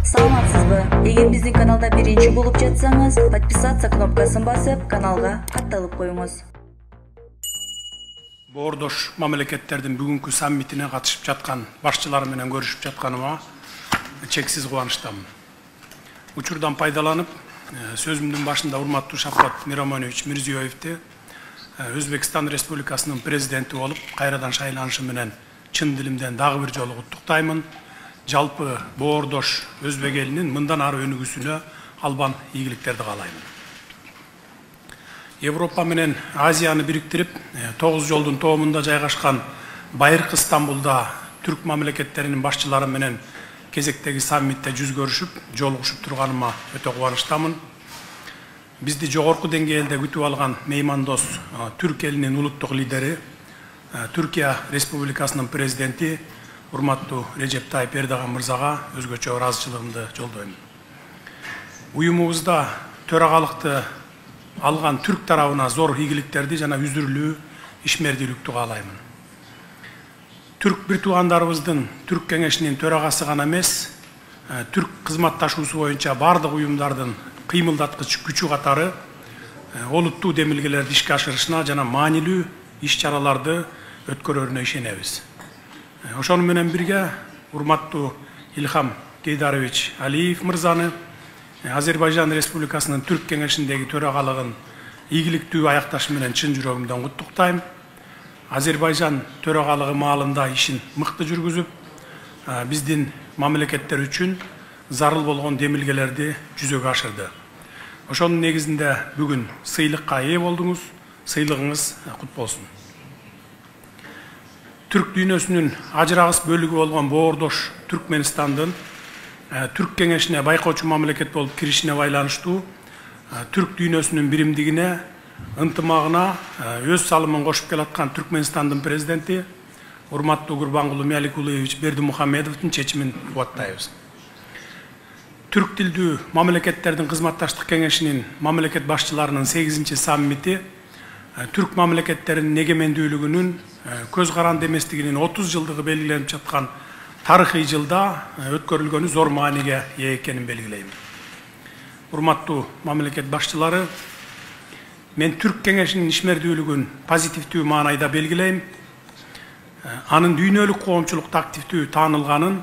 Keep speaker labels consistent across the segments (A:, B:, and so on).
A: Саламатсызбы? Эгер биздин каналда биринчи болуп жатсаңыз, подписаться кнопкасын басып, каналга катталып коюңуз.
B: Боордош мамлекеттердин бүгүнкү саммитине катышып жаткан башчылар менен көрүшүп жатканыма чексиз кубанычтамын. Учурдан пайдаланып, сөзүмдүн башында урматтуу Шавкат Миромонович Мирзиёевди Өзбекстан Республикасынын президенти болуп, кайрадан шайланышы менен чын дилимден дагы бир жолу куттуктаймын. Жалпы боордош өзбек элинин мындан ары өнүгүүсүнө албан ийгиликтерди каалаймын. Европа менен Азияны бириктирип, 9 жолдун тоомунда жайгашкан Байыркы Стамбулда түрк мамлекеттеринин башчылары менен кезектеги саммитте жүз көрүшүп, жолугушуп турганыма өтө кубанычтамын. Бизди жогорку деңгээлде күтүп алган меймандос түрк элинин улуттук лидери, Түркия Республикасынын президенти урматтуу Режеп Тайып Эрдоган мырзага өзгөчө ыраазычылыгымды жолдойм. Уюмубузда төрагалыкты алган түрк тарабына зор ийгиликтерди жана үзүрлүү ишмердүүлүктү каалаймын. Түрк бир туугандарыбыздын түрк кеңешинин төрагасы гана эмес, түрк кызматташуусу боюнча бардык уюмдардын кыймылдаткыч күчү катары олуттуу демилгелерди ишке ашырышына жана маанилүү иш-чараларды өткөрөрүнө ишенебиз. Ошону менен бирге урматтуу Илхам Кейдарович Алиев мырзаны Азербайжан Республикасынын түрк кеңешиндеги төрагалыгын ийгиликтүү аякташы менен чын жүрөгүмдөн куттуктайм. Азербайжан төрагалыгы маалында ишин мыкты жүргүзүп, биздин мамлекеттер үчүн зарыл болгон демилгелерди жүзөгө ашырды. Ошонун негизинде бүгүн сыйлыкка ээ болдуңуз. Сыйлыгыңыз кут болсун. Түрк дүйнөсүнүн ажырагыс бөлүгү болгон боордош Түркменстандын түрк кеңешине байкоочу мамлекет болуп киришине байланыштуу түрк дүйнөсүнүн биримдигине, ынтымагына өз салымын кошуп келаткан Түркменстандын президенти урматтуу Гурбангулы Мяликулуевич Бердимухамедовдун чечимин кубаттайбыз. Түрк тилдүү мамлекеттердин кызматташтык кеңешинин мамлекет башчыларынын 8-чи саммити түрк мамлекеттеринин эгемендүүлүгүнүн көз каранды эместигинин 30 жылдыгы белгиленип жаткан тарыхый жылда өткөрүлгөнү зор мааниге ээ экенин белгилейм. Урматтуу мамлекет башчылары, мен түрк кеңешинин ишмердүүлүгүн позитивдүү маанайда белгилейм. Анын дүйнөлүк коомчулукта активдүү таанылганын,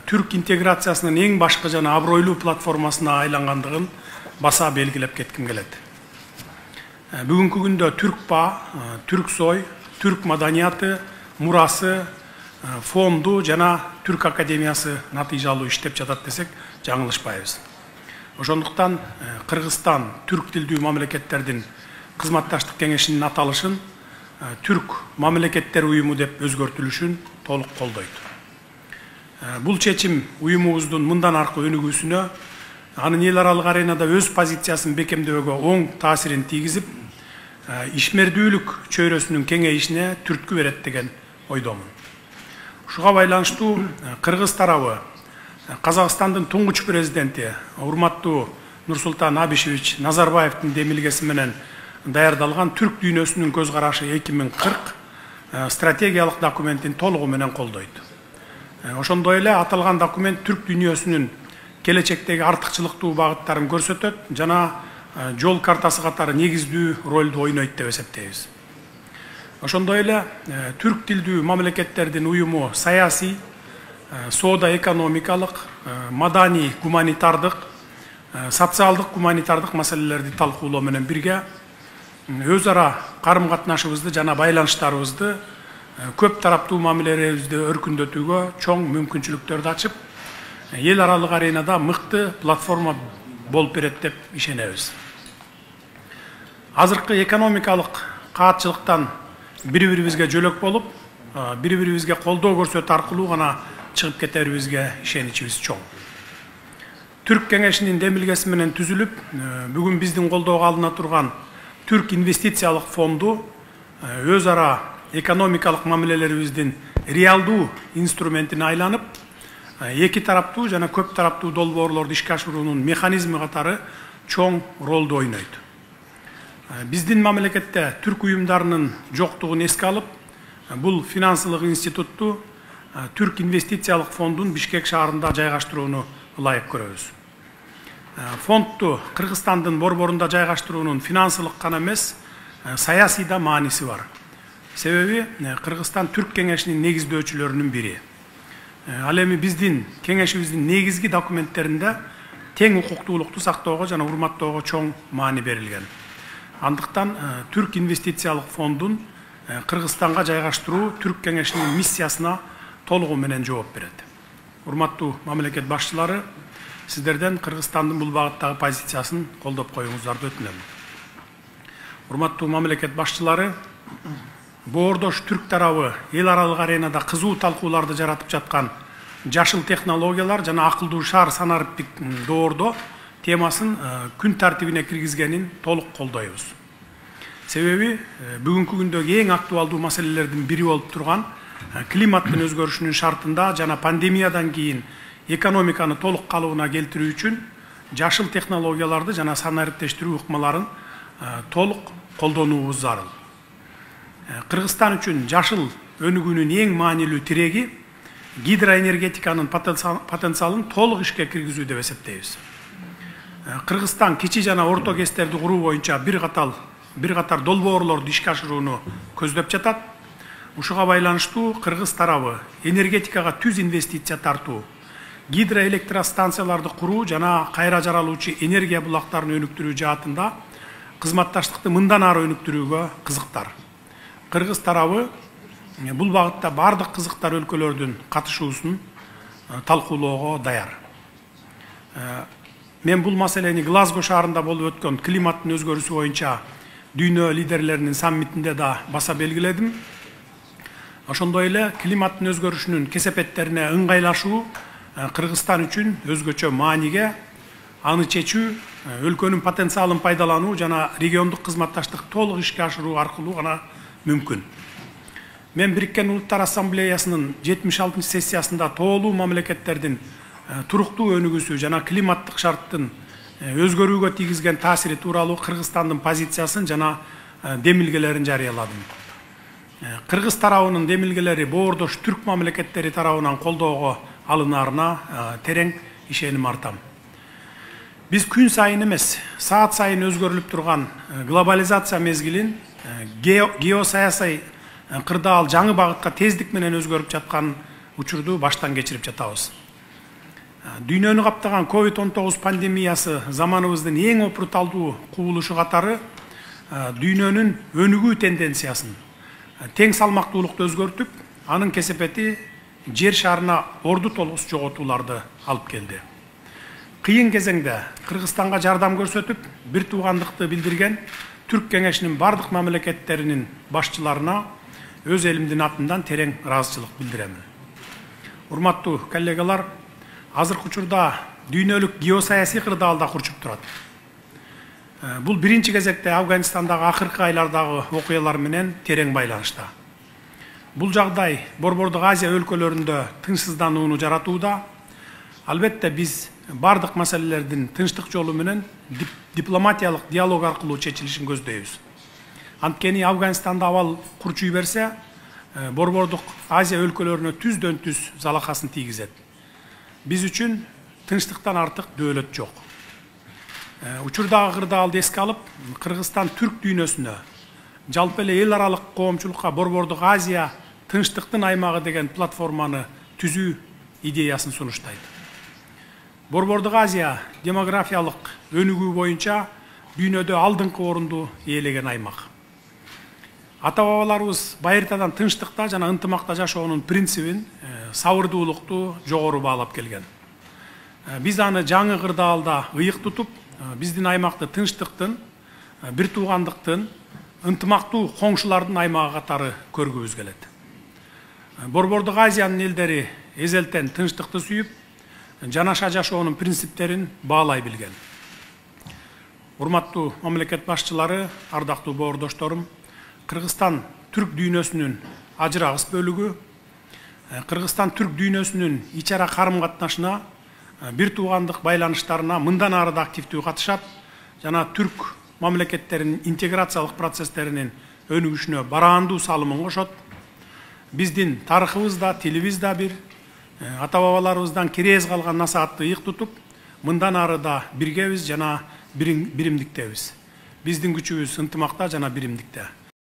B: түрк интеграциясынын эң башкы жана абройлуу платформасына айлангандыгын баса белгилеп кетким келет. Бүгүнкү күндө түркпа, түрксой, түрк маданияты, мурасы, фонду жана түрк академиясы натыйжалуу иштеп жатат десек жаңылышпайбыз. Ошондуктан Кыргызстан түрк тилдүү мамлекеттердин кызматташтык кеңешинин аталышын түрк мамлекеттер уюму деп өзгөртүлүшүн толук колдойт. Бул чечим уюмубуздун мындан аркы өнүгүүсүнө, анын эл аралык аренада өз позициясын бекемдөөгө оң таасирин тийгизип, ишмердүүлүк чөйрөсүнүн кеңейишине түрткү берет деген ойдомун. Ушуга байланыштуу Кыргыз тарабы Казакстандын туңгуч президенти урматтуу Нурсултан Абишевич Назарбаевдин демилгеси менен даярдалган түрк дүйнөсүнүн көз карашы 2040 стратегиялык документин толугу менен колдойт. Ошондой эле аталган документ түрк дүйнөсүнүн келечектеги артыкчылыктуу багыттарын көрсөтөт жана жол картасы катары негиздүү ролду ойнойт деп эсептейбиз. Ошондой эле түрк тилдүү мамлекеттердин уюму саясий, соода экономикалык, маданий гуманитардык, социалдык гуманитардык маселелерди талкуулоо менен бирге өз ара карым катнашыбызды жана байланыштарыбызды көп тараптуу мамилелерибизди өркүндөтүүгө чоң мүмкүнчүлүктөрдү ачып, эл аралык аренада мыкты платформа болуп берет деп ишенебиз. Азыркы экономикалык каатчылыктан бири-бирибизге жөлөк болуп, бири-бирибизге колдоо көрсөтүү аркылуу гана чыгып кетерибизге ишеничибиз чоң. Түрк кеңешинин демилгеси менен түзүлүп, бүгүн биздин колдоого алына турган Түрк инвестициялык фонду өз ара экономикалык мамилелерибиздин реалдуу инструментине айланып, эки тараптуу жана көп тараптуу долбоорлорду ишке ашыруунун механизми катары чоң ролду ойнойт. Биздин мамлекетте түрк уюмдарынын жоктугун эске алып, бул финансылык институтту Түрк инвестициялык фондун Бишкек шаарында жайгаштырууну ылайык көрөбүз. Фондду Кыргызстандын борборунда жайгаштыруунун финансылык гана эмес, саясий да мааниси бар. Себеби Кыргызстан Түрк кеңешинин негиздөөчүлөрүнүн бири. Ал эми биздин кеңешибиздин негизги документтеринде тең укуктуулукту сактоого жана урматтоого чоң маани берилген. Андыктан Түрк инвестициялык фондун Кыргызстанга жайгаштыруу Түрк кеңешинин миссиясына толугу менен жооп берет. Урматтуу мамлекет башчылары, сиздерден Кыргызстандын бул багыттагы позициясын колдоп коюңуздарды өтүнөм. Урматтуу мамлекет башчылары, боордош түрк тарабы эл аралык аренада кызуу талкууларды жаратып жаткан жашыл технологиялар жана акылдуу шаар санариптик доордо темасын күн тартибине киргизгенин толук колдойбуз. Себеби бүгүнкү күндөгү эң актуалдуу маселелердин бири болуп турган климаттын өзгөрүшүнүн шартында жана пандемиядан кийин экономиканы толук калыбына келтирүү үчүн жашыл технологияларды жана санариптештирүү ыкмаларын толук колдонуубуз зарыл. Кыргызстан үчүн жашыл өнүгүүнүн эң маанилүү тиреги гидроэнергетиканын потенциалын толук ишке киргизүү деп эсептейбиз. Кыргызстан кичи жана орто кестерди куруу боюнча бир катар долбоорлорду ишке ашырууну көздөп жатат. Ушуга байланыштуу кыргыз тарабы энергетикага түз инвестиция тартуу, гидроэлектростанцияларды куруу жана кайра жаралуучу энергия булактарын өнүктүрүү жаатында кызматташтыкты мындан ары өнүктүрүүгө кызыктар. Кыргыз тарабы бул багытта бардык кызыктар өлкөлөрдүн катышуусун талкуулоого даяр. Мен бул маселени Глазго шаарында болуп өткөн климаттын өзгөрүүсү боюнча дүйнө лидерлеринин саммитинде да баса белгиледим. Ошондой эле климаттын өзгөрүшүнүн кесепеттерине ыңгайлашуу Кыргызстан үчүн өзгөчө мааниге, аны чечүү, өлкөнүн потенциалын пайдалануу жана региондук кызматташтык толук ишке ашыруу аркылуу гана мүмкүн. Мен Бириккен Улуттар Ассамблеясынын 76 сессиясында тоолуу мамлекеттердин туруктуу өнүгүүсү жана климаттык шарттын өзгөрүүгө тийгизген таасири тууралуу Кыргызстандын позициясын жана демилгелерин жарыяладым. Кыргыз тарабынын демилгелери боордош түрк мамлекеттери тарабынан колдоого алынаарына терең ишеним артам. Биз күн сайын эмес, саат сайын өзгөрүлүп турган глобализация мезгилин геосаясий кырдаал жаңы багытка тездик менен өзгөрүп жаткан учурду баштан кечирип жатабыз. Дүйнөнү каптаган COVID-19 пандемиясы заманыбыздын эң опурталдуу кубулушу катары дүйнөнүн өнүгүү тенденциясын тең салмактуулукту өзгөртүп, анын кесепети жер шарына орду толгус жоготууларды алып келди. Кыйын кезеңде Кыргызстанга жардам көрсөтүп, бир туугандыкты билдирген Түрк кеңешинин бардык мамлекеттеринин башчыларына өз элимдин атынан терең ыраазычылык билдиремин. Урматтуу коллегалар, азыркы учурда дүйнөлүк геосаясий кырдаалда курчуп турат. Бул биринчи кезекте Афганистандагы акыркы айлардагы окуялар менен терең байланышта. Бул жагдай Борбордук Азия өлкөлөрүндө тынчсызданууну жаратууда. Албетте биз бардык маселелердин тынчтык жолу менен дипломатиялык диалог аркылуу чечилишин көздөйбүз. Анткени Афганистанда абал курчуй берсе, Борбордук Азия өлкөлөрүнө түздөн түз залакасын тийгизет. Биз үчүн тынчтыктан артык дөөлөт жок. Учурдагы кырдаалды эске алып, Кыргызстан түрк дүйнөсүнө, жалпы эле эл аралык коомчулукка Борбордук Азия тынчтыктын аймагы деген платформаны түзүү идеясын сунуштайт. Борбордук Азия демографиялык өнүгүү боюнча дүйнөдө алдыңкы орунду ээлеген аймак. Ата-бабаларыбыз байыртадан тынчтыкта жана ынтымакта жашоонун принцибин, сабырдуулукту жогору баалап келген. Биз аны жаңы кырдаалда ыйык тутуп, биздин аймакты тынчтыктын, бир туугандыктын, ынтымактуу коңшулардын аймагы катары көргүбүз келет. Борбордук Азиянын элдери эзелтен тынчтыкты сүйүп, жанаша жашоонун принциптерин баалай билген. Урматтуу мамлекет башчылары, ардактуу боордошторум, Кыргызстан түрк дүйнөсүнүн ажырагыс бөлүгү, Кыргызстан түрк дүйнөсүнүн ичара карым-катнашына, бир туугандык байланыштарына мындан ары да активдүү катышат жана түрк мамлекеттеринин интеграциялык процесстеринин өнүгүшүнө бараандуу салымын кошот. биздин тарыхыбыз да, тилибиз да бир, ата бабаларыбыздан кирез калган насаатты ыйык тутуп, мындан ары да биргебиз жана биримдиктебиз. Биздин күчүбүз ынтымакта жана биримдикте.